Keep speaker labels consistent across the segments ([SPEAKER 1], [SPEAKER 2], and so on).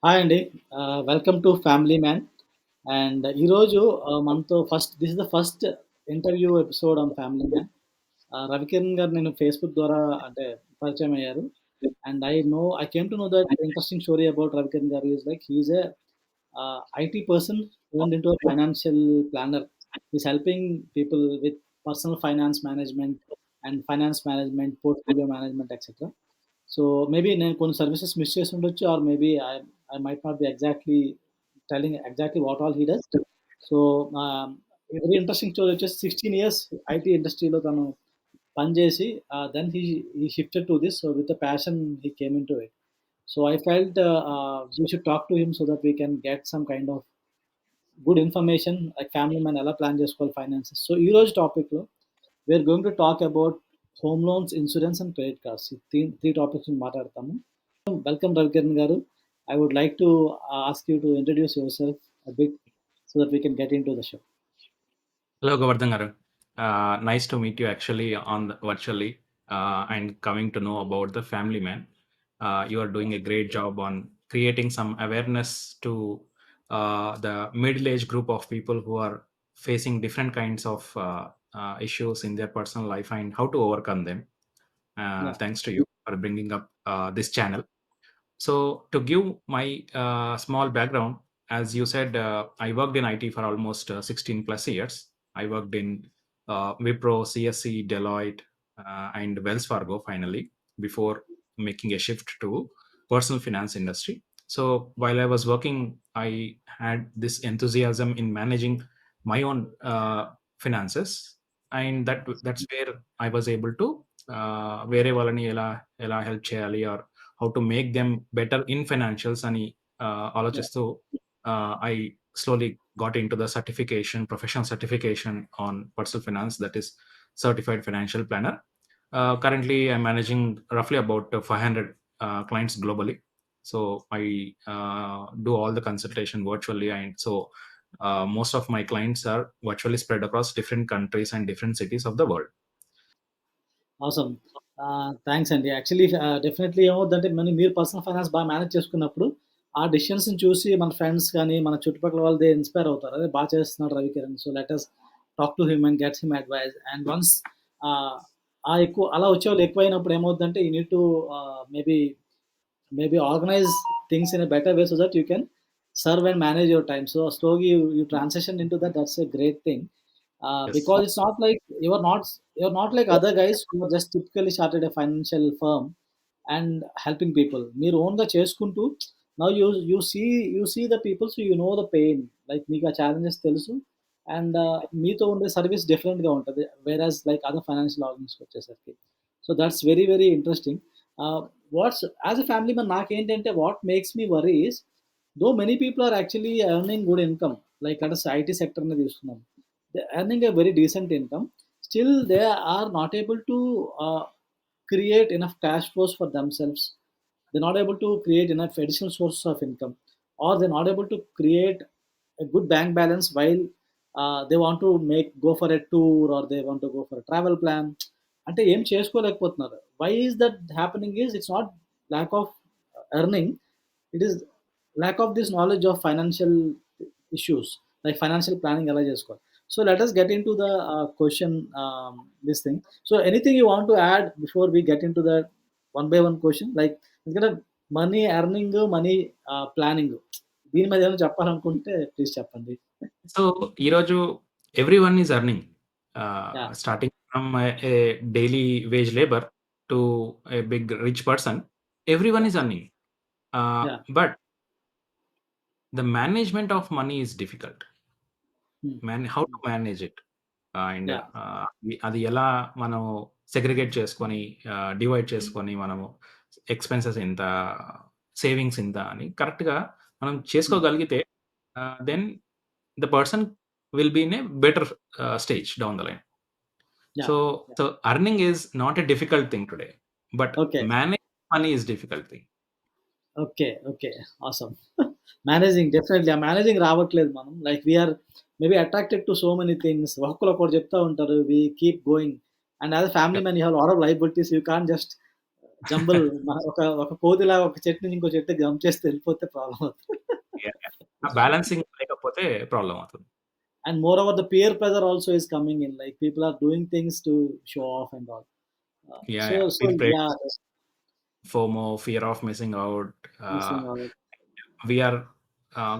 [SPEAKER 1] Hi అండి. Welcome to family man. And ఈరోజు మనతో this is the first interview episode on family man. Ravikiran గారు నేను ఫేస్‌బుక్ ద్వారా అంటే పరిచయం అయ్యారు. And I came to know that interesting story about Ravikiran గారు is like he is a IT person turned into a financial planner. He's helping people with personal finance management and finance management, portfolio management, etc. So, maybe నేను కొన్ని services miss చేసుండొచ్చు. Or maybe I might not be telling exactly what all he does. So, ah, very interesting story వచ్చేసి 16 years IT ఇండస్ట్రీలో తను పనిచేసి then he shifted to this. So, with a passion he came into it. So, I felt we should talk to him so that we can get some kind of good information like family man ఎలా plan చేసుకోవాలి finances. So, ఈరోజు టాపిక్‌లో we're going to talk about home loans, insurance and credit cards. ఈ 3 topics మాట్లాడతాము. Welcome, Ravikiran Garu. I would like to ask you to introduce yourself a bit so that we can get into the show.
[SPEAKER 2] Hello, Govardhan garu. Nice to meet you actually virtually and coming to know about the family man. You are doing a great job on creating some awareness to the middle-aged group of people who are facing different kinds of issues in their personal life and how to overcome them.
[SPEAKER 1] Yeah.
[SPEAKER 2] Thanks to you for bringing up this channel. So, to give my small background, as you said, I worked in IT for almost 16 plus years. I worked in Wipro, CSC, Deloitte, and Wells Fargo finally before making a shift to personal finance industry. So while I was working, I had this enthusiasm in managing my own finances, and that's where I was able to వేరే వాళ్ళని ఎలా help చేయాలి or how to make them better in financials అని
[SPEAKER 1] Yeah.
[SPEAKER 2] ఆలోచిస్తూ I slowly got into the certification, professional certification on personal finance, that is certified financial planner. Currently, I'm managing roughly about 500 clients globally. So I do all the consultation virtually, and so most of my clients are virtually spread across different countries and different cities of the world.
[SPEAKER 1] Awesome. Thanks అండి. Actually definitely ఏమవుద్దంటే మీరు personal finance బాగా manage చేసుకున్నప్పుడు, ఆ డెసిషన్స్‌ని చూసి మన friends గాని, మన చుట్టుపక్కల వాళ్ళు ఇన్‌స్పైర్ అవుతారు. అరే! చేస్తున్నాడు Ravikiran. So, let us talk to him and get him advice. And once ah, ఆ ఎక్కువ అలా వచ్చేవాళ్ళు ఎక్కువైనప్పుడు ఏమవుద్దంటే you need to maybe organize things in a better way so that you can serve and manage your time. So slowly you transition into that. That's a great thing.
[SPEAKER 2] Yes.
[SPEAKER 1] Because it's not like you're not like other guys who are just typically started a financial firm and helping people. మీరు ఓన్గా చేసుకుంటూ now you see the people, so you know the pain. Like మీకు ఆ challenges తెలుసు. And మీతో ఉండే service డిఫరెంట్‌గా ఉంటది. వేరాస్ లైక్ అదర్ ఫైనాన్షియల్ ఆర్గనైజేషన్స్‌కి వచ్చేసరికి. So that's very very interesting. What's as a family man నాకేంటంటే what makes me worry is though many people are actually earning good income. Like అంటే IT సెక్టర్‌ని తీసుకున్నాం. They earning a very decent income. Still they are not able to create enough cash flows for themselves. They're not able to create enough additional sources of income, or they're not able to create a good bank balance while they want to go for a tour, or they want to go for a travel plan. అంటే ఏం చేసుకోలేకపోతున్నారు. Why is that happening is it's not lack of earning, it is lack of this knowledge of financial issues like financial planning ఎలా చేసుకోవాలి. So let us get into the question, this thing. So anything you want to add before we get into the one by one question? Like ఎందుకంటే money earning, money planning దీని మీద ఏమైనా చెప్పాలనుకుంటే please చెప్పండి.
[SPEAKER 2] So ఈరోజు everyone is earning,
[SPEAKER 1] yeah.
[SPEAKER 2] Starting from a daily wage labour to a big rich person. Everyone
[SPEAKER 1] yeah.
[SPEAKER 2] is earning,
[SPEAKER 1] yeah.
[SPEAKER 2] but the management of money is difficult. How to manage it, and
[SPEAKER 1] yeah.
[SPEAKER 2] అది ఎలా మనం segregate చేసుకొని divide చేసుకొని మనము expenses ఎంత, savings ఇంత అని కరెక్ట్‌గా మనం చేసుకోగలిగితే then the person will be in a better stage down the line.
[SPEAKER 1] Yeah.
[SPEAKER 2] So so earning is not a difficult thing today, but
[SPEAKER 1] okay.
[SPEAKER 2] Manage money is difficult thing.
[SPEAKER 1] Okay. Okay. Awesome. Managing definitely ah managing రావట్లేదు మనం. Like we are maybe attracted to so many things. ఒక్కొక్కళ్ళు ఒక్కోటి చెప్తా ఉంటారు. We keep going. And as a family man you have lot of liabilities. You can't just jumble ఒక కోతిలాగా ఒక చెట్టు నుంచి ఇంకో చెట్టుకి జంప్ చేస్తే వెళ్ళిపోతే ప్రాబ్లమ్ అవుతుంది.
[SPEAKER 2] యాహ్! యాహ్! ఆ బ్యాలెన్సింగ్ లేకపోతే ప్రాబ్లమ్ అవుతుంది.
[SPEAKER 1] And moreover, the peer pressure also is coming in. Like people are doing things to show off and all.
[SPEAKER 2] Yeah! Yeah!
[SPEAKER 1] So
[SPEAKER 2] peer pressure,
[SPEAKER 1] yeah,
[SPEAKER 2] FOMO, fear of missing out.
[SPEAKER 1] missing out.
[SPEAKER 2] We are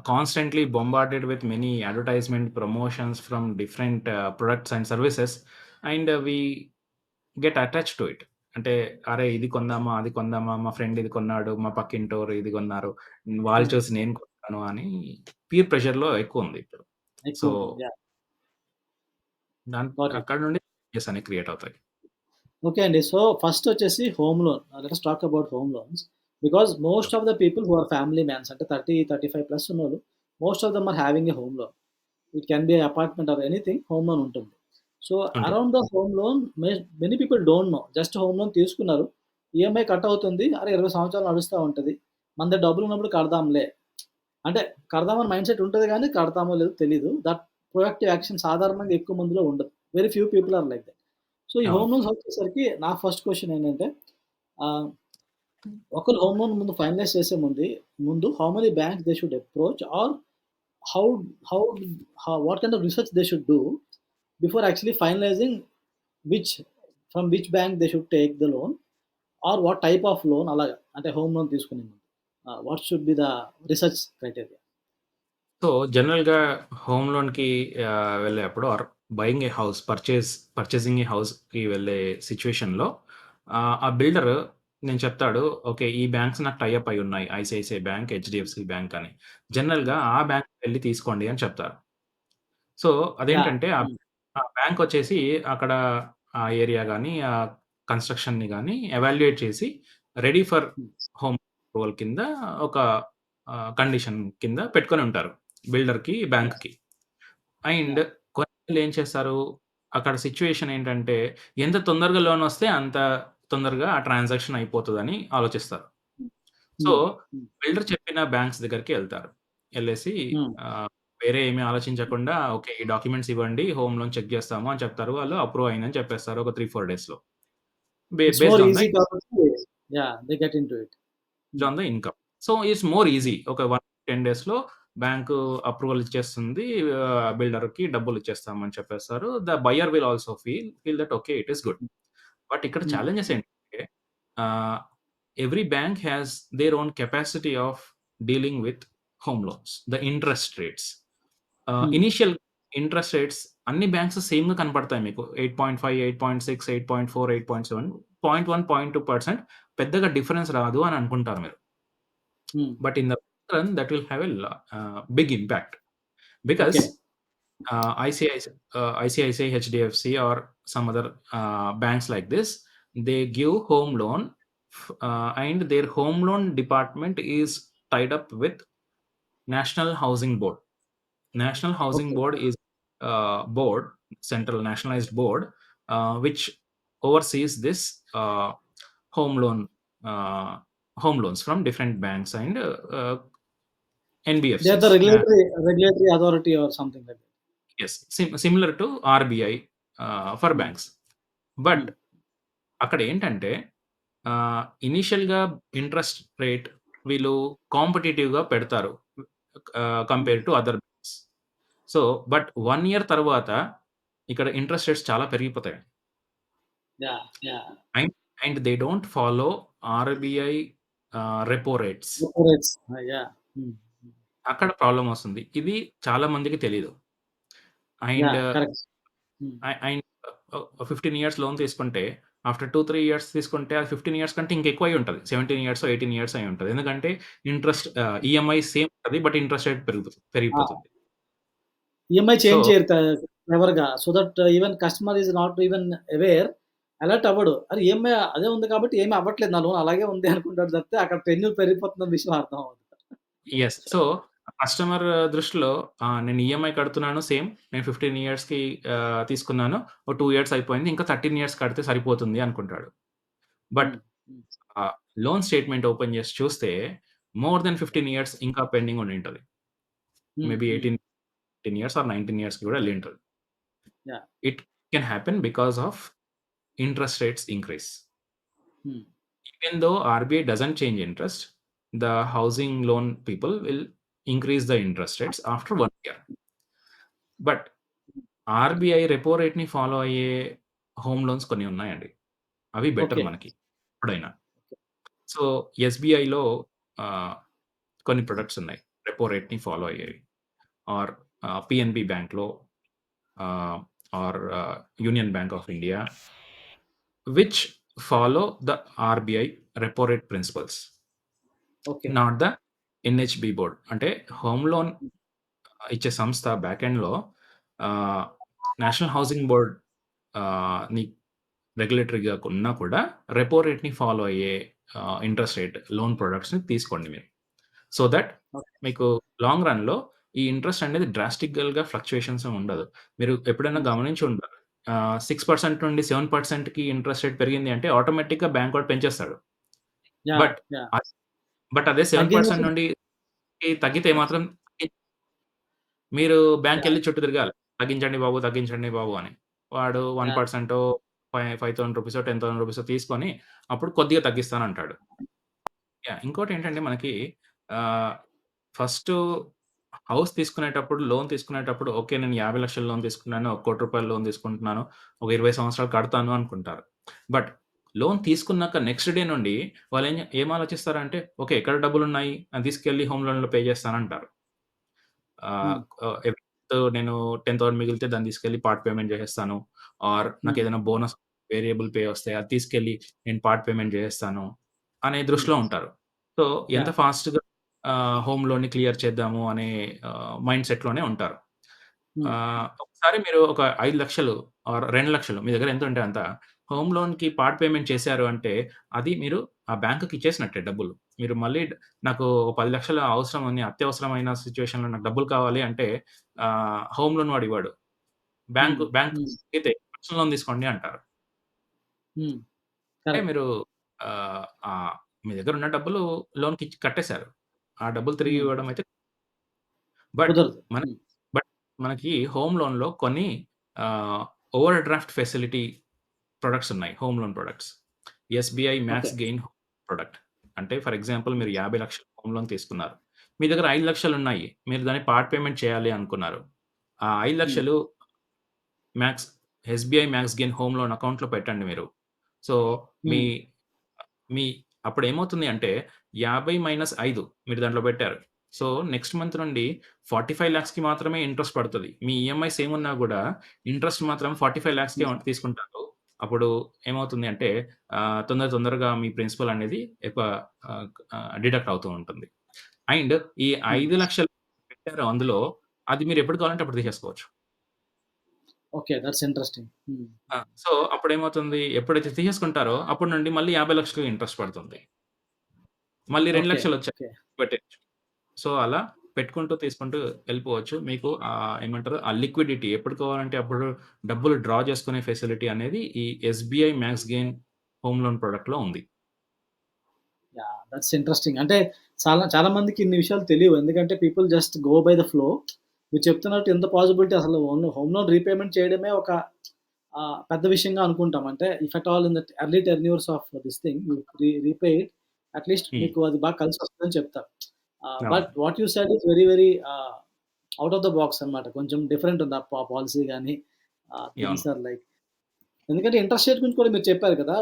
[SPEAKER 2] constantly bombarded with many advertisement promotions from different products and services, and we get attached to it. అంటే అరే ఇది కొందామా, అది కొందామా, మా friend ఇది కొన్నాడు, మా పక్కింటోరు ఇది కొన్నారు, వాళ్ళు
[SPEAKER 1] Hmm.
[SPEAKER 2] చూసి నేను కొన్నాను అని పీర్ ప్రెషర్‌లో ఎక్కువుంది ఇప్పుడు. సో,
[SPEAKER 1] ఎక్కువుంది. Yeah,
[SPEAKER 2] done
[SPEAKER 1] got it.
[SPEAKER 2] అక్కడి నుండి చేంజెస్ అనేవి క్రియేట్ అవుతాయి.
[SPEAKER 1] ఓకే అండి. సో ఫస్ట్ వచ్చేసి home loan. Let us talk about home loans. Because most of the people who are family mans అంటే 30, 35 ప్లస్ ఉన్నోళ్ళు most of them are having a home loan. It can be apartment or anything home loan ఉంటుంది. So
[SPEAKER 2] ఉంటుంది.
[SPEAKER 1] Around the home loan many people don't know. Just home loan తీసుకున్నారు. EMI cut అవుతుంది. అరే 20 సంవత్సరాలు నడుస్తా ఉంటది. మన దగ్గర డబ్బులున్నప్పుడు కడదాంలే. అంటే కడదామని మైండ్ సెట్ ఉంటది గానీ కడతామో లేదో తెలీదు. దట్ ప్రొయాక్టివ్ యాక్షన్ సాధారణంగా ఎక్కువ మందిలో ఉండదు. Very few people are like that. So ఈ
[SPEAKER 2] అవును.
[SPEAKER 1] హోమ్ లోన్స్ వచ్చేసరికి నా ఫస్ట్ క్వెషన్ ఏంటంటే ఆహ్, ఒకళ్ళు హోమ్ లోన్ ముందు ఫైనలైజ్ చేసే ముందు how many banks they should approach or how how what kind of research they should do before actually finalising which from which bank they should take the loan or what type of loan అలాగా అంటే home loan తీసుకునే ముందు. What should be the research criteria?
[SPEAKER 2] So, జనరల్‌గా home లోన్‌కి వెళ్ళేప్పుడు or buying a house, purchasing a హౌస్‌కి వెళ్ళే సిట్యుయేషన్‌లో ఆ బిల్డర్ నేను చెప్తాడు. ఓకే. ఈ బ్యాంక్స్ నాకు టై అప్ అయ్యున్నాయి. ఐసీఐసీఐ బ్యాంక్, హెచ్‌డీఎఫ్‌సీ బ్యాంక్ అని. జనరల్‌గా ఆ బ్యాంక్‌కి వెళ్లి తీసుకోండి అని చెప్తారు. So,
[SPEAKER 1] yeah!
[SPEAKER 2] అదేంటంటే
[SPEAKER 1] హ్మ్.
[SPEAKER 2] ఆ బ్యాంకొచ్చేసి అక్కడ ఆ ఏరియా గాని, ఆ కన్‌స్ట్రక్షన్‌ని గాని ఎవాల్యుయేట్ చేసి ready for
[SPEAKER 1] hmm.
[SPEAKER 2] Home approval కింద ఒక కండిషన్ కింద పెట్టుకొనుంటారు. బిల్డర్‌కి,
[SPEAKER 1] యెస్.
[SPEAKER 2] బ్యాంక్‌కి. And
[SPEAKER 1] yeah!
[SPEAKER 2] కొన్నిళ్ళు ఏం చేస్తారు, అక్కడ సిట్యుయేషన్ ఏంటంటే ఎంత తొందరగా లోనొస్తే అంత తొందరగా ఆ ట్రాన్సాక్షన్ అయిపోతదని ఆలోచిస్తారు.
[SPEAKER 1] హ్మ్.
[SPEAKER 2] సో,
[SPEAKER 1] హ్మ్. హ్మ్.
[SPEAKER 2] బిల్డర్ చెప్పిన బ్యాంక్స్ దగ్గరికి ఎళ్తారు. ఎళ్ళేసి
[SPEAKER 1] హ్మ్.
[SPEAKER 2] ఆహ్, వేరే ఏమి ఆలోచించకుండా ఓకే. ఈ డాక్యుమెంట్స్ ఇవ్వండి. హోమ్ లోన్ చెక్ చేస్తాము అని చెప్తారు. వాళ్ళు అప్రూవ్ అయిందని చెప్పేస్తారు ఒక 3, 4 డేస్‌లో.
[SPEAKER 1] It's more
[SPEAKER 2] based on the
[SPEAKER 1] easy కాబట్టి yeah! They get into it. Hmm.
[SPEAKER 2] Income. So, it's more easy.
[SPEAKER 1] Hmm.
[SPEAKER 2] ఒక 10 డేస్‌లో బ్యాంకు అప్రూవల్ ఇచ్చేస్తుంది. బిల్డర్‌కి డబ్బులిచ్చేస్తామని చెప్పేస్తారు. The buyer will also feel that okay. It is good. But ఇక్కడ
[SPEAKER 1] హ్మ్.
[SPEAKER 2] Challenges
[SPEAKER 1] హ్మ్.
[SPEAKER 2] ఏంటంటే ఆహ్, every bank has their own capacity of dealing with home loans. The interest rates.
[SPEAKER 1] హ్మ్.
[SPEAKER 2] ఇనీషియల్ ఇంట్రెస్ట్ రేట్స్ అన్ని banks సేమ్‌గా కనపడతాయి మీకు. 8.5, 8.6, 8.4, 8.7, 0.1, 0.2% పెద్దగా డిఫరెన్స్ రాదు అని అనుకుంటారు మీరు.
[SPEAKER 1] హ్మ్.
[SPEAKER 2] But in the long run, that will have a big impact
[SPEAKER 1] okay.
[SPEAKER 2] because ICICI, HDFC, or some other banks like this, they give home loan, and their home loan department is tied up with National Housing Board. National Housing
[SPEAKER 1] okay.
[SPEAKER 2] Board is board, central nationalized board, which oversees this home loan uh, home loans from different banks and
[SPEAKER 1] they are the
[SPEAKER 2] NBFCs.
[SPEAKER 1] Regulatory authority or something like that.
[SPEAKER 2] Yes, similar to RBI for
[SPEAKER 1] hmm.
[SPEAKER 2] banks. But
[SPEAKER 1] hmm.
[SPEAKER 2] అక్కడేంటంటే ఇనీషియల్‌గా interest rate వీళ్ళు కాంపిటీటివ్‌గా పెడతారు.
[SPEAKER 1] Hmm.
[SPEAKER 2] Compare to other banks. So, but 1 year తర్వాత ఇక్కడ interest rates చాలా పెరిగిపోతాయి.
[SPEAKER 1] Yeah! Yeah!
[SPEAKER 2] And and they don't follow RBI repo rates.
[SPEAKER 1] Repo rates. Yeah! Hmm. Hmm.
[SPEAKER 2] అక్కడ ప్రాబ్లమ్ వస్తుంది. ఇది చాలా మందికి తెలీదు. And
[SPEAKER 1] yeah! కరెక్ట్. హ్మ్.
[SPEAKER 2] అండ్ 15 ఇయర్స్ లోన్ తీసుకుంటే ఆఫ్టర్ 2, 3 ఇయర్స్ తీసుకుంటే అది 15 ఇయర్స్ కంటే ఇంకెక్కువ అయ్యుంటది. 17 ఇయర్సో, 18 ఇయర్స్ అయ్యుంటది. ఎందుకంటే ఈఎంఐ సేమ్ ఉంటది. బట్ ఇంట్రెస్ట్ రేట్
[SPEAKER 1] ఆ!
[SPEAKER 2] పెరిగిపోతుంది.
[SPEAKER 1] ఈఎంఐ
[SPEAKER 2] సో,
[SPEAKER 1] చేంజ్ చేయరు క్లెవర్‌గా. So that even customer is not even aware. Alert అవ్వడు. అరే! ఈఎంఐ అదే ఉంది కాబట్టి ఏమి అవ్వట్లేదు. నా లోన్ అలాగే ఉంది అనుకుంటాడు తప్పితే అక్కడ టెన్యూర్ పెరిగిపోతున్న విషయం అర్థం అవ్వదు.
[SPEAKER 2] యెస్. సో, కస్టమర్ దృష్టిలో నేను ఈఎంఐ కడుతున్నాను సేమ్. నేను 15 ఇయర్స్‌కి తీసుకున్నాను. ఓ 2 ఇయర్స్ అయిపోయింది. ఇంకా 13 ఇయర్స్ కడితే సరిపోతుంది అనుకుంటాడు. బట్
[SPEAKER 1] హ్మ్. హ్మ్.
[SPEAKER 2] లోన్ స్టేట్‌మెంట్ ఓపెన్ చేసి చూస్తే మోర్ థాన్ 15 ఇయర్స్ ఇంకా పెండింగ్ ఉండింటది.
[SPEAKER 1] Hmm.
[SPEAKER 2] Maybe
[SPEAKER 1] hmm.
[SPEAKER 2] 18 years or 19 ఇయర్స్‌కి కూడా ఎళ్ళింటది.
[SPEAKER 1] Yeah!
[SPEAKER 2] It can happen because of interest rates increase.
[SPEAKER 1] Hmm.
[SPEAKER 2] Even though RBI doesn't change interest, the housing loan people will increase the interest rates after 1 year. But RBI repo రేట్‌ని follow అయ్యే home loans కొన్ని ఉన్నాయండి. అవి better
[SPEAKER 1] okay.
[SPEAKER 2] మనకి ఎప్పుడైనా. So, ఎస్‌బీఐలో ఆహ్, కొన్ని products ఉన్నాయి. రెపో రేట్‌ని ఫాలో అయ్యేవి. ఆర్ పీఎన్‌బీ బ్యాంక్‌లో ah, or Union Bank of India which follow the RBI repo rate principles.
[SPEAKER 1] Okay.
[SPEAKER 2] Not the NHB board. అంటే హోమ్ లోన్ ఇచ్చే సంస్థ బ్యాక్ ఎండ్‌లో ఆహ్, నేషనల్ హౌసింగ్ బోర్డ్ ని రెగ్యులేటరీగా ఉన్నా కూడా రెపో రేట్‌ని ఫాలో అయ్యే ఇంట్రెస్ట్ రేట్ లోన్ ప్రొడక్ట్స్‌ని తీసుకోండి మీరు. So that
[SPEAKER 1] okay.
[SPEAKER 2] మీకు లాంగ్ రన్‌లో ఈ ఇంట్రెస్ట్ అనేది డ్రాస్టికల్‌గా ఫ్లక్చుయేషన్స్ ఉండదు. మీరు ఎప్పుడైనా
[SPEAKER 1] హ్మ్.
[SPEAKER 2] గమనించి ఉంటారు. 6% నుండి 7%కి ఇంట్రెస్ట్ రేట్ పెరిగింది అంటే ఆటోమేటిక్‌గా బ్యాంక్ వాడు పెంచేస్తాడు.
[SPEAKER 1] యాహ్!
[SPEAKER 2] But
[SPEAKER 1] yeah!
[SPEAKER 2] అ బట్ అదే 7%
[SPEAKER 1] తగ్గించేసి
[SPEAKER 2] నుండి తగ్గితే మాత్రం మీరు
[SPEAKER 1] యాహ్!
[SPEAKER 2] బ్యాంక్‌కెళ్ళి చుట్టూ తిరగాలి. తగ్గించండి బాబు, తగ్గించండి బాబు అని. వాడు
[SPEAKER 1] యాహ్!
[SPEAKER 2] 1% ₹5,000 ₹10,000 తీసుకొని అప్పుడు కొద్దిగా తగ్గిస్తానంటాడు. యాహ్! ఇంకోటేంటంటే మనకి ఆహ్, ఫస్టు హౌస్ తీసుకునేటప్పుడు, లోన్ తీసుకునేటప్పుడు ఓకే. నేను 50,00,000 లోన్ తీసుకున్నాను. ఒక ₹1,00,00,000 లోన్ తీసుకుంటున్నాను. ఒక 20 సంవత్సరాలు కడతాను అనుకుంటారు. బట్ లోన్ తీసుకున్నాక నెక్స్ట్ డే నుండి ఏం ఆలోచిస్తారంటే ఓకే. ఎక్కడ డబ్బులున్నాయి? అది తీసుకెళ్ళి హోమ్ లోన్‌లో పే చేస్తానంటారు. ఆహ్,
[SPEAKER 1] హ్మ్.
[SPEAKER 2] ఆహ్, ఎవ్రీ మంత్ నేను 10,000 మిగిలితే దాన్ని తీసుకెళ్ళి పార్ట్ పేమెంట్ చేసేస్తాను. ఆర్
[SPEAKER 1] హ్మ్.
[SPEAKER 2] నాకేదైనా బోనస్ వేరియబుల్ పే వస్తే అది తీసుకెళ్ళి నేను పార్ట్ పేమెంట్ చేసేస్తాను అనే
[SPEAKER 1] హ్మ్.
[SPEAKER 2] దృష్టిలో ఉంటారు. సో, ఎంత
[SPEAKER 1] యాహ్!
[SPEAKER 2] ఫాస్ట్‌గా హోమ్ లోన్‌ని క్లియర్ చేద్దాము అనే మైండ్ సెట్‌లోనే ఉంటారు.
[SPEAKER 1] హ్మ్.
[SPEAKER 2] ఒకసారి మీరు ఒక 5,00,000 ఆర్ 2,00,000 మీ దగ్గర ఎంతుంటే అంత హోమ్ లోన్‌కి పార్ట్ పేమెంట్ చేశారు అంటే, అది మీరు ఆ బ్యాంక్‌కి ఇచ్చేసినట్టే డబ్బులు. మీరు మళ్ళీ నాకు ఒక 10,00,000 అవసరం ఉంది. అత్యవసరమైన సిట్యుయేషన్‌లో నాకు డబ్బులు కావాలి అంటే హోమ్ లోన్ వాడివ్వడు.
[SPEAKER 1] హ్మ్.
[SPEAKER 2] బ్యాంక్
[SPEAKER 1] హ్మ్.
[SPEAKER 2] అయితే పర్సనల్ లోన్ తీసుకోండి అంటారు.
[SPEAKER 1] హ్మ్.
[SPEAKER 2] అంటే
[SPEAKER 1] కరెక్ట్.
[SPEAKER 2] మీరు ఆహ్, ఆహ్, మీ దగ్గర ఉన్న డబ్బులు లోన్‌కిచ్చి కట్టేసారు. ఆ డబ్బులు తిరిగి
[SPEAKER 1] హ్మ్.
[SPEAKER 2] ఇవ్వడం అయితే బట్
[SPEAKER 1] కుదరదు.
[SPEAKER 2] మన
[SPEAKER 1] హ్మ్.
[SPEAKER 2] బట్ మనకి హోమ్ లోన్‌లో కొన్ని ఆహ్, ఓవర్ డ్రాఫ్ట్ ఫెసిలిటీ ప్రొడక్ట్స్ ఉన్నాయి. Home loan products. SBI
[SPEAKER 1] okay.
[SPEAKER 2] Max gain product. అంటే ఫర్ ఎగ్జాంపుల్ మీరు 50,00,000 హోమ్ లోన్ తీసుకున్నారు. మీ దగ్గర 5,00,000 ఉన్నాయి. మీరు దాన్ని పార్ట్ పేమెంట్ చేయాలి అనుకున్నారు. ఆ
[SPEAKER 1] హ్మ్.
[SPEAKER 2] 5,00,000 max SBI max gain home loan అకౌంట్‌లో పెట్టండి మీరు. సో, మీ
[SPEAKER 1] హ్మ్.
[SPEAKER 2] మీ అప్పుడేమవుతుంది అంటే 50-5 మీరు దాంట్లో పెట్టారు. సో, నెక్స్ట్ మంత్ నుండి 45,00,000కి మాత్రమే ఇంట్రెస్ట్ పడతది. మీ ఈఎంఐ సేమ్ ఉన్నా గూడా ఇంట్రెస్ట్ మాత్రం 45,00,000కే
[SPEAKER 1] హ్మ్.
[SPEAKER 2] తీసుకుంటారు. అప్పుడు ఏమవుతుంది అంటే తొందరగా మీ ప్రిన్సిపల్ అనేది ఎక్కువ ఆహ్, డిడక్ట్ అవుతూ ఉంటుంది. అండ్ ఈ
[SPEAKER 1] హ్మ్.
[SPEAKER 2] 5,00,000 పెట్టారో అందులో అది మీరు ఎప్పుడు కావాలంటే అప్పుడు తీసేసుకోవచ్చు.
[SPEAKER 1] ఓకే. That's interesting. హ్మ్.
[SPEAKER 2] సో, అప్పుడేమవుతుంది ఎప్పుడైతే తీసేసుకుంటారో అప్పటి నుండి మళ్ళీ 50,00,000 ఇంట్రెస్ట్ పడుతుంది. మళ్ళీ
[SPEAKER 1] ఓకే.
[SPEAKER 2] 2,00,000 వచ్చాయి
[SPEAKER 1] ఓకే.
[SPEAKER 2] పెట్టేయొచ్చు. సో, అలా పెట్టుకుంటూ, తీసుకుంటూ వెళ్ళిపోవచ్చు. మీకు ఏమంటారు ఆ లిక్విడిటీ ఎప్పుడు కావాలంటే అప్పుడు డబ్బులు డ్రా చేసుకునే ఫెసిలిటీ అనేది ఈ SBI max gain home loan ప్రొడక్ట్‌లో ఉంది.
[SPEAKER 1] యాహ్! That's interesting. అంటే చాలా చాలా మందికి ఇన్ని విషయాలు తెలీవు. ఎందుకంటే people just go by the flow. మీరు చెప్తున్నట్టు ఎంత పాజిబిలిటీ అసలు హోమ్ లోన్ రీపేమెంట్ చేయడమే ఒక పెద్ద విషయంగా అనుకుంటాం. అంటే if at all in the early tenures of this thing you repay it at least
[SPEAKER 2] hmm.
[SPEAKER 1] మీకు అది బాగా కలిసొస్తదని చెప్తారు. బట్
[SPEAKER 2] అవును.
[SPEAKER 1] What you said is very very out of the box అన్నమాట. కొంచెం డిఫరెంట్ ఉంది ఆ పాలిసీ గాని
[SPEAKER 2] అవును.
[SPEAKER 1] థింగ్స్ ఆర్ లైక్ ఎందుకంటే ఇంట్రెస్ట్ రేట్ గురించి కూడా మీరు చెప్పారు కదా!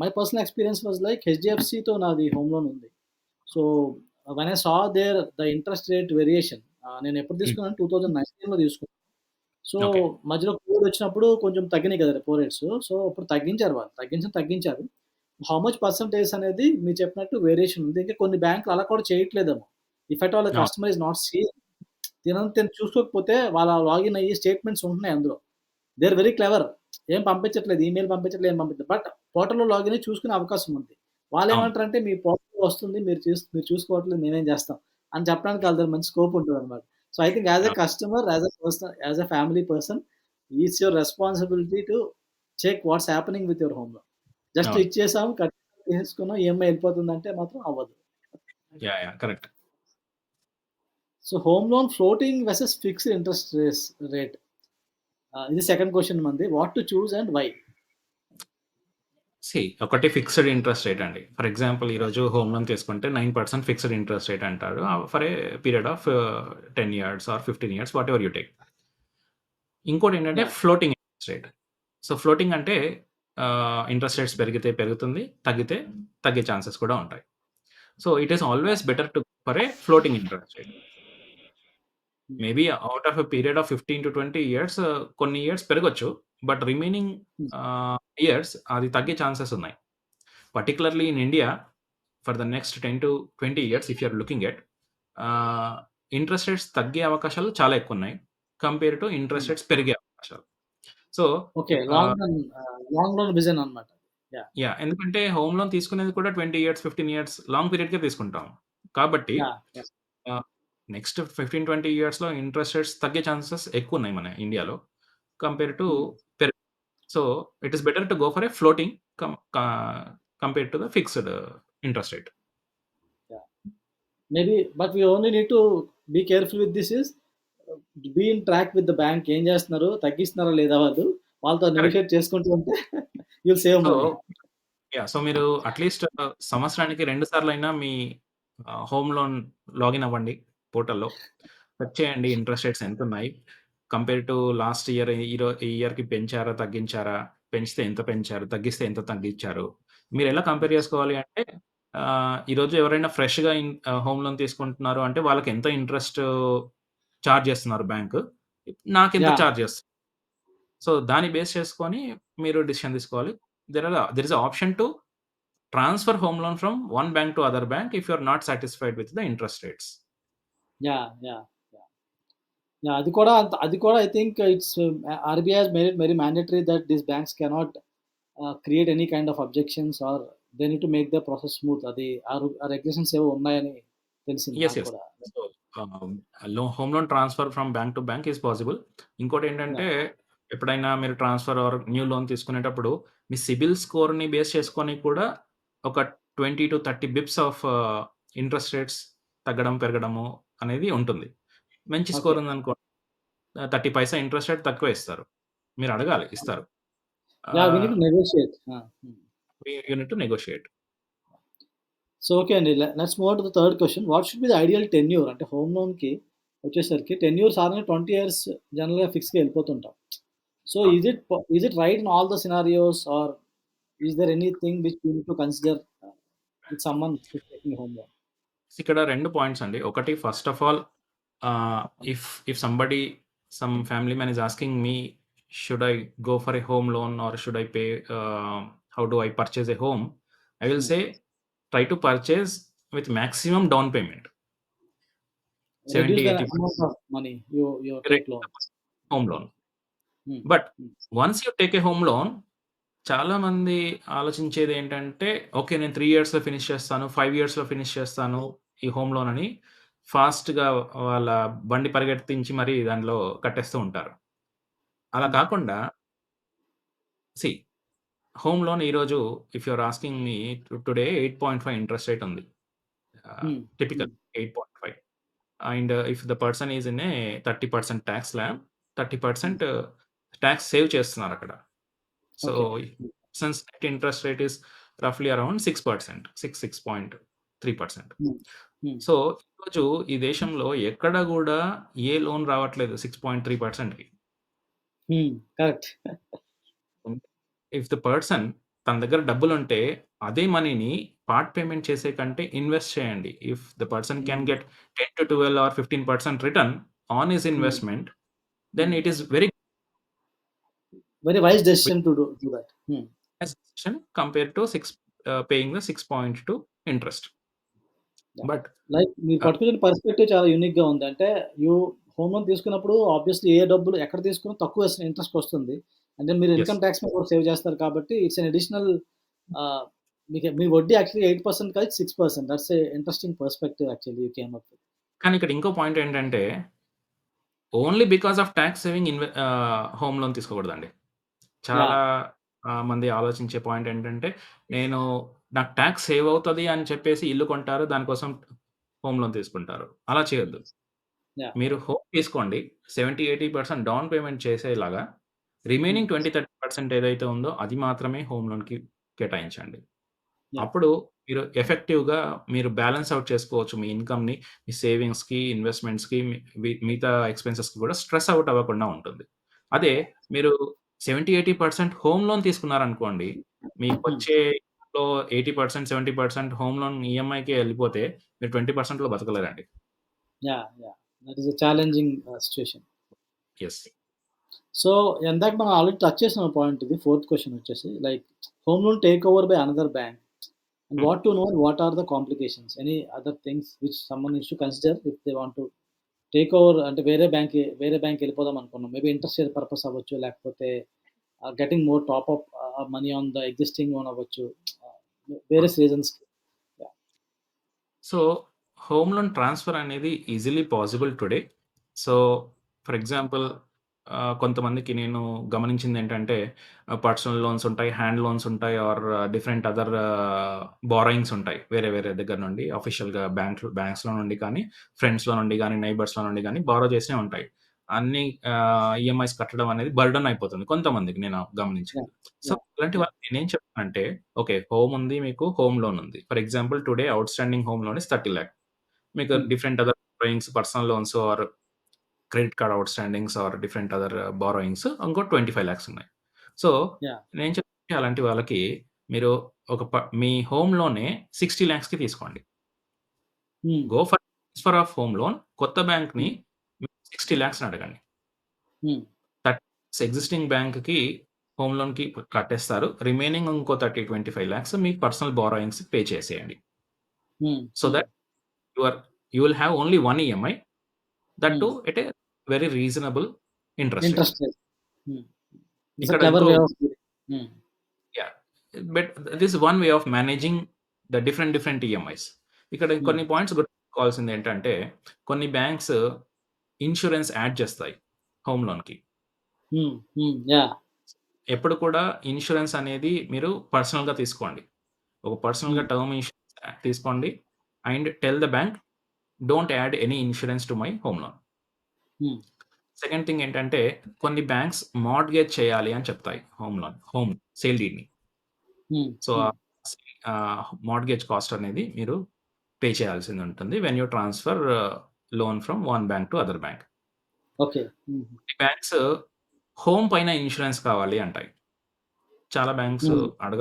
[SPEAKER 1] My personal experience was like హెచ్‌డీఎఫ్‌సితో నాది హోమ్ లోన్ ఉంది. So, when I saw the interest rate variation నేను ఎప్పుడు
[SPEAKER 2] హ్మ్.
[SPEAKER 1] తీసుకున్నాను 2019లో తీసుకున్నాను. So,
[SPEAKER 2] okay.
[SPEAKER 1] మధ్యలో కోవిడ్ వచ్చినప్పుడు కొంచెం తగ్గినాయి కదా! Repo rates. సో, అప్పుడు తగ్గించారు వాళ్ళు. తగ్గించారు. హౌ మచ్ పర్సెంటేజ్ అనేది మీరు చెప్పినట్టు వేరియేషన్ ఉంది. ఇంకా కొన్ని బ్యాంకులు అలా కూడా చేయట్లేదేమో. ఇఫ్ అట్ ఆల్ ద
[SPEAKER 2] అవును.
[SPEAKER 1] కస్టమర్ ఈస్ నాట్ సీయింగ్ తిను చూసుకోకపోతే వాళ్ళ లాగిన్ అయ్యి స్టేట్మెంట్స్ ఉంటున్నాయి అందులో. They are very clever. ఏం పంపించట్లేదు. ఈమెయిల్ పంపించట్లేదు, ఏం పంపించట్లేదు. బట్ పోర్టల్‌లో లాగిన్ అయ్యి చూసుకునే అవకాశం ఉంది.
[SPEAKER 2] అవును.
[SPEAKER 1] వాళ్ళేమంటారంటే మీ పోర్టల్‌లో వస్తుంది. మీరు చూసుకోవట్లేదు. మేమేం చేస్తాం అని చెప్పడానికి వాళ్ళ దగ్గర మంచి స్కోప్ ఉంటదనమాట. So, I think as a
[SPEAKER 2] అవును.
[SPEAKER 1] Customer, as a family person it's your responsibility to check what's happening with your home loan. Just
[SPEAKER 2] అవును.
[SPEAKER 1] ఇచ్చేసాం, తీసేసుకున్నాం, ఈఎంఐ ఎళ్ళిపోతుందంటే మాత్రం అవ్వదు.
[SPEAKER 2] Yeah! Correct.
[SPEAKER 1] So, home loan floating versus fixed interest rate. ఇది second question మనది. What to choose and why?
[SPEAKER 2] ఒకటి fixed interest rate అండి. ఫర్ ఎగ్జాంపుల్ ఈరోజు హోమ్ లోన్ తీసుకుంటే 9% ఫిక్స్డ్ ఇంట్రెస్ట్ రేట్ అంటారు. For a period of 10 years or 15 years whatever you take. ఇంకోటేంటంటే
[SPEAKER 1] yeah!
[SPEAKER 2] Floating interest rate. Floating అంటే interest rates పెరిగితే పెరుగుతుంది. తగ్గితే తగ్గే ఛాన్సెస్ కూడా ఉంటాయి. It is always better to for a floating interest rate.
[SPEAKER 1] Hmm.
[SPEAKER 2] Maybe out of a period of 15-20 years కొన్ని years పెరగొచ్చు. But remaining
[SPEAKER 1] hmm.
[SPEAKER 2] ఇయర్స్ అది తగ్గే ఛాన్సెస్ ఉన్నాయి. Particularly in India for the next 10-20 years if you are looking at ఆహ్, interest rates తగ్గే అవకాశాలు చాలా ఎక్కువున్నాయి. Compare to interest
[SPEAKER 1] హ్మ్.
[SPEAKER 2] రేట్స్ పెరిగే అవకాశాలు. So,
[SPEAKER 1] okay.
[SPEAKER 2] ఆహ్,
[SPEAKER 1] లాంగ్ రన్ విజన్ అన్నమాట. యాహ్!
[SPEAKER 2] ఎందుకంటే హోమ్ లోన్ తీసుకునేది కూడా 20 ఇయర్స్, 15 ఇయర్స్ లాంగ్ పీరియడ్‌కే తీసుకుంటాం. కాబట్టి
[SPEAKER 1] యాహ్!
[SPEAKER 2] ఆహ్, నెక్స్ట్ 15-20 ఇయర్స్‌లో ఇంట్రెస్ట్ రేట్స్ తగ్గే ఛాన్సెస్ ఎక్కువున్నాయి మన ఇండియాలో. Compare to
[SPEAKER 1] hmm.
[SPEAKER 2] Per so, it is better to go for a floating కం కా compare to the fixed interest rate.
[SPEAKER 1] Yeah! Maybe but we only need to be careful with this is be in track with the bank ఏం చేస్తున్నారు? తగ్గిస్తున్నారా లేదా వాళ్ళు? వాళ్ళతో
[SPEAKER 2] correct.
[SPEAKER 1] Negotiate చేసుకుంటూ ఉంటే you will save
[SPEAKER 2] so,
[SPEAKER 1] money.
[SPEAKER 2] మీరు at least సంవత్సరానికి 2 సార్లయినా మీ హోమ్ లోన్ లాగిన్ అవ్వండి పోర్టల్‌లో. చెక్ చేయండి ఇంట్రెస్ట్ రేట్స్ ఎంతున్నాయి. కంపేర్ టు లాస్ట్ ఇయర్ ఈ ఇయర్‌కి పెంచారా? తగ్గించారా? పెంచితే ఎంత పెంచారు? తగ్గిస్తే ఎంత తగ్గించారు? మీరెలా కంపేర్ చేసుకోవాలి అంటే ఈరోజు ఎవరైనా ఫ్రెష్‌గా హోమ్ లోన్ తీసుకుంటున్నారు అంటే వాళ్ళకి ఎంత ఇంట్రెస్ట్ చార్జ్ చేస్తున్నారు బ్యాంకు. నాకెంత
[SPEAKER 1] యాహ్!
[SPEAKER 2] చార్జ్ చేస్తుంది. దాన్ని బేస్ చేసుకొని మీరు డెసిషన్ తీసుకోవాలి. There is a option to transfer home loan from one bank to other bank if you are not satisfied with the interest rates.
[SPEAKER 1] Yeah! Yeah! Yeah! అది కూడా I think it's RBI has made it very mandatory that these banks cannot create any kind of objections or they need to make the process smooth. అది ఆ regulations ఏవో ఉన్నాయని తెలిసింది
[SPEAKER 2] yes.
[SPEAKER 1] నాకు
[SPEAKER 2] yes.
[SPEAKER 1] కూడా.
[SPEAKER 2] So, ఆహ్, home loan transfer from bank to bank is possible. ఇంకోటేంటంటే
[SPEAKER 1] yeah!
[SPEAKER 2] ఎప్పుడైనా మీరు ట్రాన్స్‌ఫర్ ఆర్ న్యూ లోన్ తీసుకునేటప్పుడు మీ సిబిల్ స్కోర్‌ని బేస్ చేసుకొని కూడా ఒక 20-30 బిప్స్ ఆఫ్ ఇంట్రెస్ట్ రేట్స్ తగ్గడం, పెరగడము అనేది ఉంటుంది. మంచి
[SPEAKER 1] ఓకే.
[SPEAKER 2] స్కోర్ ఉందనుకో 30 పైసా ఇంట్రెస్ట్ రేట్ తక్కువే ఇస్తారు. మీరు అడగాలి ఇస్తారు.
[SPEAKER 1] Yeah! We need
[SPEAKER 2] ah,
[SPEAKER 1] to negotiate. ఆ! Hmm.
[SPEAKER 2] You need to negotiate.
[SPEAKER 1] So, okay అండి. Let's move on to the third question. What should be the ideal tenure? అంటే హోమ్ లోన్‌కి వచ్చేసరికి టెన్యూర్ సాధారణంగా 20 ఇయర్స్ జనరల్‌గా ఫిక్స్‌గా ఎళ్ళిపోతుంటాం. సో,
[SPEAKER 2] అవును.
[SPEAKER 1] Is it right in all the scenarios or is there anything which you need to consider with someone who's taking home loan?
[SPEAKER 2] ఇక్కడ 2 points అండి. ఒకటి first of all ah, if if somebody some family man is asking me should I go for a home loan or should I pay how do I purchase a home? I will
[SPEAKER 1] hmm.
[SPEAKER 2] Say try to purchase with maximum down payment.
[SPEAKER 1] Reduce the
[SPEAKER 2] 70-80%
[SPEAKER 1] amount of money you take loan.
[SPEAKER 2] Home loan.
[SPEAKER 1] Hmm.
[SPEAKER 2] But
[SPEAKER 1] hmm.
[SPEAKER 2] Once you take a home loan చాలామంది ఆలోచించేదేంటంటే, okay. నేను 3 ఇయర్స్‌లో finish చేస్తాను. 5 ఇయర్స్‌లో finish చేస్తాను ఈ home loan అని ఫాస్ట్‌గా వాళ్ళ బండి పరిగెత్తించి మరి దాంట్లో కట్టేస్తూ ఉంటారు. అలా
[SPEAKER 1] హ్మ్.
[SPEAKER 2] కాకుండా సీ హోమ్ లోన్ ఈరోజు if you are asking me today 8.5 interest rate ఉంది.
[SPEAKER 1] Hmm.
[SPEAKER 2] Typical
[SPEAKER 1] hmm.
[SPEAKER 2] 8.5 and if the person is in a 30% tax slab
[SPEAKER 1] hmm.
[SPEAKER 2] 30% tax save చేస్తున్నారక్కడ. So,
[SPEAKER 1] okay. Hmm.
[SPEAKER 2] since net interest rate is roughly around 6%, 6.3%.
[SPEAKER 1] హ్మ్. హ్మ్.
[SPEAKER 2] So, ఈరోజు ఈ దేశంలో ఎక్కడ గూడా ఏ loan రావట్లేదు 6.3%కి.
[SPEAKER 1] హ్మ్. కరెక్ట్.
[SPEAKER 2] ఇఫ్ ద పర్సన్ తన దగ్గర డబ్బులుంటే అదే మనీని పార్ట్ పేమెంట్ చేసే కంటే ఇన్వెస్ట్ చేయండి. If the person can
[SPEAKER 1] hmm.
[SPEAKER 2] Get 10-12 or 15% return on his
[SPEAKER 1] hmm.
[SPEAKER 2] Investment, then
[SPEAKER 1] hmm.
[SPEAKER 2] It is very
[SPEAKER 1] very wise decision to do that. Hmm.
[SPEAKER 2] Compare to paying the 6.2 interest.
[SPEAKER 1] Yeah!
[SPEAKER 2] But
[SPEAKER 1] like మీరు
[SPEAKER 2] ah,
[SPEAKER 1] particular perspective చాలా యూనిక్‌గా ఉంది. అంటే home loan తీసుకున్నప్పుడు obviously ఏ డబ్బులు ఎక్కడ తీసుకున్నా తక్కువ ఇంట్రెస్ట్ వస్తుంది. అంటే మీరు
[SPEAKER 2] యెస్.
[SPEAKER 1] ఇన్‌కమ్ టాక్స్ మీద కూడా సేవ్ చేస్తారు కాబట్టి ఇట్స్ అన్ అడిషనల్ ఆహ్, మీ వడ్డీ యాక్చువల్లీ 8% కాదు 6%. That's a interesting perspective actually you came up with.
[SPEAKER 2] కానీ ఇక్కడ ఇంకో పాయింట్ ఏంటంటే, only because of tax saving home loan తీసుకోకూడదండి. చాలా
[SPEAKER 1] యాహ్!
[SPEAKER 2] మంది ఆలోచించే పాయింట్ ఏంటంటే, నేను నాకు టాక్స్ సేవ్ అవుతది అని చెప్పేసి ఇల్లు కొంటారు. దానికోసం హోమ్ లోన్ తీసుకుంటారు. అలా చేయొద్దు.
[SPEAKER 1] హ్మ్. యాహ్!
[SPEAKER 2] మీరు హోమ్ తీసుకోండి. 70-80% డౌన్ పేమెంట్ చేసేలాగా
[SPEAKER 1] హ్మ్.
[SPEAKER 2] రిమైనింగ్ 20-30% ఏదైతే ఉందో అది మాత్రమే హోమ్ లోన్‌కి కేటాయించండి.
[SPEAKER 1] యాహ్!
[SPEAKER 2] అప్పుడు మీరు ఎఫెక్టివ్‌గా మీరు బ్యాలన్స్ ఔట్ చేసుకోవచ్చు. మీ ఇన్‌కమ్‌ని మీ సేవింగ్స్‌కి, ఇన్వెస్ట్‌మెంట్స్‌కి మిగతా ఎక్స్‌పెన్సెస్‌కి కూడా స్ట్రెస్ ఔట్ అవ్వకుండా ఉంటుంది. అదే
[SPEAKER 1] యాహ్!
[SPEAKER 2] మీరు 70, 80% హోమ్ లోన్ తీసుకున్నారనుకోండి,
[SPEAKER 1] హ్మ్.
[SPEAKER 2] మీకొచ్చే లో 80%, 70% హోమ్ లోన్ ఈఎంఐకే ఎళ్ళిపోతే మీరు 20%లో బతకలేరండి.
[SPEAKER 1] Yeah! That is a challenging situation.
[SPEAKER 2] Yes.
[SPEAKER 1] So, ఇందాక మనం ఆల్రెడీ టచ్ చేసిన పాయింట్ ఇది. ఫోర్త్ క్వెషన్ వచ్చేసి like home loan take over by another bank. And
[SPEAKER 2] hmm.
[SPEAKER 1] what to know and what are the complications? Any other things which someone needs to consider if they want to take over అంటే వేరే bank వెళ్ళిపోదాం అనుకున్నాం. Maybe interest purpose అవ్వచ్చు. లేకపోతే getting more top up money on the existing loan అవ్వచ్చు.
[SPEAKER 2] Hmm.
[SPEAKER 1] Various రీజన్స్‌కి. Yeah!
[SPEAKER 2] So, home loan transfer అనేది easily possible today. So, for example కొంతమందికి నేను గమనించిందేంటంటే పర్సనల్ లోన్స్ ఉంటాయి, హ్యాండ్ లోన్స్ ఉంటాయి ఆర్ డిఫరెంట్ అదర్ బారోయింగ్స్ ఉంటాయి. వేరే వేరే దగ్గర నుండి ఆఫీషియల్‌గా బ్యాంక్స్‌లో నుండి కానీ, ఫ్రెండ్స్‌లో నుండి గానీ, నైబర్స్‌లో నుండి గానీ బారో చేసినవి ఉంటాయి. అన్నీ ఈఎంఐస్ కట్టడం అనేది బర్డెన్ అయిపోతుంది కొంతమందికి నేను గమనించింది.
[SPEAKER 1] యాహ్!
[SPEAKER 2] So,
[SPEAKER 1] yeah!
[SPEAKER 2] ఇలాంటి
[SPEAKER 1] యాహ్!
[SPEAKER 2] వాళ్ళకి నేనేం చెప్తానంటే ఓకే. హోమ్ ఉంది మీకు. హోమ్ లోన్ ఉంది. For example today outstanding home loan is 30,00,000 మీకు
[SPEAKER 1] hmm.
[SPEAKER 2] Different other borrowings personal loans or credit card outstandings or different other borrowings ఇంకో 25,00,000 ఉన్నాయి. So,
[SPEAKER 1] yeah!
[SPEAKER 2] నేను చెప్పేది అలాంటి వాళ్ళకి మీరు ఒక మీ హోమ్ లోనే 60,00,000కి తీసుకోండి.
[SPEAKER 1] హ్మ్.
[SPEAKER 2] Go for transfer of home loan కొత్త బ్యాంక్‌ని
[SPEAKER 1] హ్మ్.
[SPEAKER 2] 60,00,000 అడగండి.
[SPEAKER 1] హ్మ్.
[SPEAKER 2] 30 ఎగ్జిస్టింగ్ బ్యాంక్‌కి హోమ్ లోన్‌కి కట్టేస్తారు. రిమైనింగ్ ఇంకో 25,00,000 మీ పర్సనల్ బారోయింగ్స్‌కి పే చేసేయండి.
[SPEAKER 1] హ్మ్.
[SPEAKER 2] సో
[SPEAKER 1] హ్మ్.
[SPEAKER 2] That you will have only one EMI that
[SPEAKER 1] హ్మ్.
[SPEAKER 2] Two at a very reasonable interest rate.
[SPEAKER 1] Interest rate. హ్మ్. ఇట్స్ ఎ
[SPEAKER 2] ఇక్కడ
[SPEAKER 1] క్లెవర్
[SPEAKER 2] ఇంకో
[SPEAKER 1] వే ఆఫ్ డూయింగ్. హ్మ్.
[SPEAKER 2] Yeah! But this one way of managing the different EMIs. ఇక్కడ
[SPEAKER 1] హ్మ్.
[SPEAKER 2] కొన్ని points గుర్తుంచుకోవాల్సిందేంటంటే, కొన్ని banks insurance add చేస్తాయి హోమ్ లోన్‌కి.
[SPEAKER 1] హ్మ్. హ్మ్. యాహ్!
[SPEAKER 2] ఎప్పుడు కూడా ఇన్స్యూరెన్స్ అనేది మీరు పర్సనల్‌గా తీసుకోండి. ఒక పర్సనల్‌గా
[SPEAKER 1] హ్మ్.
[SPEAKER 2] టర్మ్ ఇన్స్యూరెన్స్ తీసుకోండి and tell the bank don't add any insurance to my home loan.
[SPEAKER 1] హ్మ్.
[SPEAKER 2] సెకండ్ థింగ్ ఏంటంటే, కొన్ని బ్యాంక్స్ మార్ట్‌గేజ్ చేయాలి అని చెప్తాయి హోమ్ సేల్ డీడ్‌ని.
[SPEAKER 1] హ్మ్.
[SPEAKER 2] సో,
[SPEAKER 1] హ్మ్.
[SPEAKER 2] మార్ట్‌గేజ్ కాస్ట్ అనేది మీరు పే చేయాల్సింది ఉంటుంది. When you transfer loan from one bank to other bank.
[SPEAKER 1] Okay. హుహు.
[SPEAKER 2] కొన్ని బ్యాంక్స్ హోమ్ పైన ఇన్స్యూరెన్స్ కావాలి అంటాయి. చాలా బ్యాంక్స్
[SPEAKER 1] హ్మ్.
[SPEAKER 2] అడగ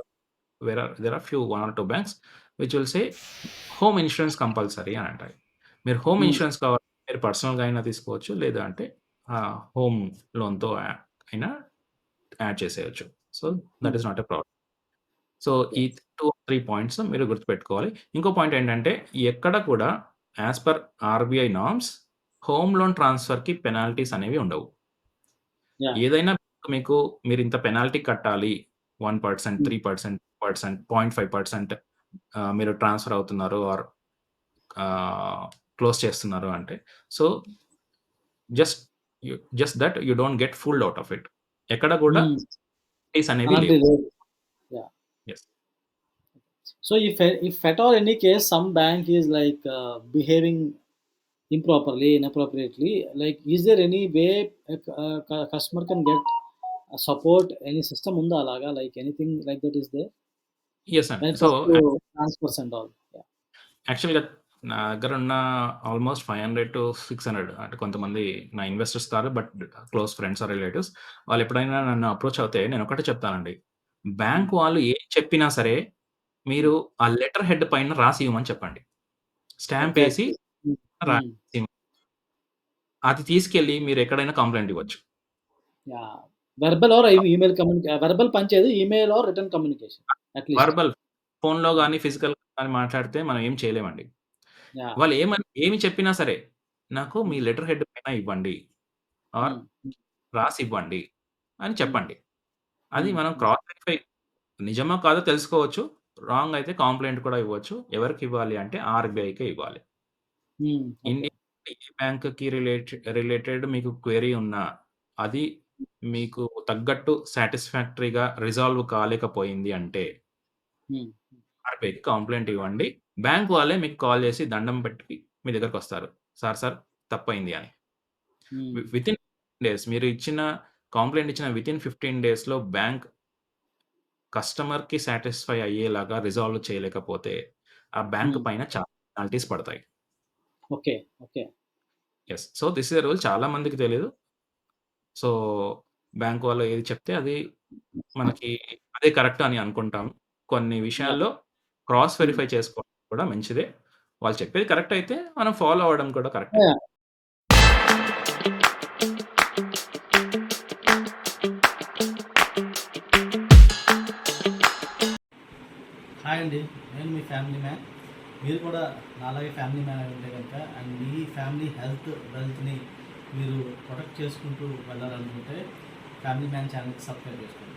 [SPEAKER 2] there are few 1 or 2 banks which will say home insurance compulsory అని అంటాయి. మీరు హోమ్
[SPEAKER 1] హ్మ్.
[SPEAKER 2] ఇన్స్యూరెన్స్ కావాలంటే మీరు పర్సనల్‌గా అయినా తీసుకోవచ్చు. లేదా అంటే హోమ్ లోన్‌తో అయినా యాడ్ చేసేయొచ్చు. So, that
[SPEAKER 1] hmm.
[SPEAKER 2] Is not a problem. So, ఈ
[SPEAKER 1] యెస్.
[SPEAKER 2] 2, 3 పాయింట్స్ మీరు గుర్తుపెట్టుకోవాలి. ఇంకో పాయింట్ ఏంటంటే, ఎక్కడ కూడా as per RBI norms home loan ట్రాన్స్‌ఫర్‌కి పెనాల్టీస్ అనేవి ఉండవు.
[SPEAKER 1] యాహ్!
[SPEAKER 2] ఏదైనా మీకు మీరింత పెనాల్టీ కట్టాలి. 1%,
[SPEAKER 1] హ్మ్.
[SPEAKER 2] 3%, 0.5% మీరు ట్రాన్స్‌ఫర్ అవుతున్నారు ఆర్ ఆహ్, క్లోజ్ చేస్తున్నారు అంటే, so, just just that you don't get fooled out of it. ఎక్కడ కూడా
[SPEAKER 1] హ్మ్.
[SPEAKER 2] ఫీస్ అనేవి
[SPEAKER 1] అలాంటివి
[SPEAKER 2] లేవు.
[SPEAKER 1] లేదు. Yeah!
[SPEAKER 2] Yes.
[SPEAKER 1] So if at all any case some bank is like behaving improperly, inappropriately, like is there any way a customer can get support? Any system unda alaga like anything like that is there
[SPEAKER 2] yes
[SPEAKER 1] when
[SPEAKER 2] అండి.
[SPEAKER 1] it
[SPEAKER 2] so,
[SPEAKER 1] comes to transfers and all? Yeah.
[SPEAKER 2] యాక్చువల్‌గా నా దగ్గరున్న almost 500-600 అంటే కొంతమంది నా investors కాదు. But close friends or relatives. వాళ్ళెప్పుడైనా నన్ను అప్రోచ్ అవుతే నేనొకటే చెప్తానండి.
[SPEAKER 1] Hmm.
[SPEAKER 2] బ్యాంక్ వాళ్ళు ఏం చెప్పినా సరే,
[SPEAKER 1] Hmm.
[SPEAKER 2] మీరు ఆ లెటర్ హెడ్ పైన రాసి ఇవ్వమని చెప్పండి. స్టాంప్ ఏసి
[SPEAKER 1] Exactly. Hmm. Hmm.
[SPEAKER 2] రాసి అది తీసుకెళ్ళి మీరెక్కడైనా కంప్లెయింట్ ఇవ్వచ్చు.
[SPEAKER 1] Yeah. Verbal or email communication. Verbal పంచేది email or written communication at least.
[SPEAKER 2] Verbal ఫోన్‌లో
[SPEAKER 1] Hmm.
[SPEAKER 2] గాని, ఫిజికల్‌గా గాని మాట్లాడితే మనం ఏం చేయలేమండి.
[SPEAKER 1] Yeah.
[SPEAKER 2] వాళ్ళు ఏమి చెప్పినా సరే, నాకు మీ
[SPEAKER 1] Hmm.
[SPEAKER 2] లెటర్ హెడ్ పైన ఇవ్వండి ఆర్
[SPEAKER 1] Hmm.
[SPEAKER 2] రాసివ్వండి అని
[SPEAKER 1] Hmm.
[SPEAKER 2] చెప్పండి. అది
[SPEAKER 1] Hmm.
[SPEAKER 2] మనం
[SPEAKER 1] Hmm.
[SPEAKER 2] క్రాస్ వెరిఫై నిజమో కాదో తెలుసుకోవచ్చు. రాంగ్ అయితే కంప్లెయింట్ కూడా ఇవ్వచ్చు. ఎవరికివ్వాలి అంటే ఆర్‌బీఐకే ఇవ్వాలి.
[SPEAKER 1] Hmm. Okay.
[SPEAKER 2] ఇండియన్ ఏ బ్యాంక్‌కి రిలేటెడ్ మీకు క్వెరీ ఉన్నా, అది మీకు తగ్గట్టు సాటిస్ఫాక్టరీగా రిజాల్వ్ కాలేకపోయింది అంటే,
[SPEAKER 1] Hmm.
[SPEAKER 2] ఆర్‌బీఐకి కంప్లెయింట్ ఇవ్వండి. బ్యాంక్ వాళ్ళే మీకు కాల్ చేసి దండం పెట్టి మీ దగ్గరకొస్తారు. సార్ తప్పయింది అని.
[SPEAKER 1] Hmm.
[SPEAKER 2] వితిన్ డేస్ మీరు ఇచ్చిన కంప్లెయింట్ ఇచ్చిన వితిన్ 15 డేస్‌లో బ్యాంక్ కస్టమర్‌కి సాటిస్ఫై అయ్యేలాగా రిజాల్వ్ చేయలేకపోతే, ఆ బ్యాంక్
[SPEAKER 1] హ్మ్.
[SPEAKER 2] పైన చాలా పెనాల్టీస్ పడతాయి.
[SPEAKER 1] Okay. Okay.
[SPEAKER 2] Yes. So, this is a rule చాలా మందికి తెలీదు. సో, బ్యాంక్ వాళ్ళు ఏది చెప్తే అది మనకి అదే కరెక్ట్ అని అనుకుంటాం. కొన్ని
[SPEAKER 1] యాహ్!
[SPEAKER 2] విషయాల్లో క్రాస్
[SPEAKER 1] హ్మ్.
[SPEAKER 2] వెరిఫై చేసుకోవడం కూడా మంచిదే. వాళ్ళు చెప్పేది కరెక్ట్ అయితే మనం ఫాలో అవ్వడం కూడా కరెక్టే.
[SPEAKER 1] యాహ్! హాయ్ అండి. నేను మీ ఫ్యామిలీ మ్యాన్. మీరు కూడా నాలాగే ఫ్యామిలీ మ్యాన్ అయి ఉంటే గనుక అండ్ మీ ఫ్యామిలీ వెల్త్‌ని మీరు ప్రొటెక్ట్ చేసుకుంటూ వెళ్ళాలనుకుంటే ఫ్యామిలీ మ్యాన్ ఛానెల్‌కి సబ్స్క్రైబ్ చేసుకోండి.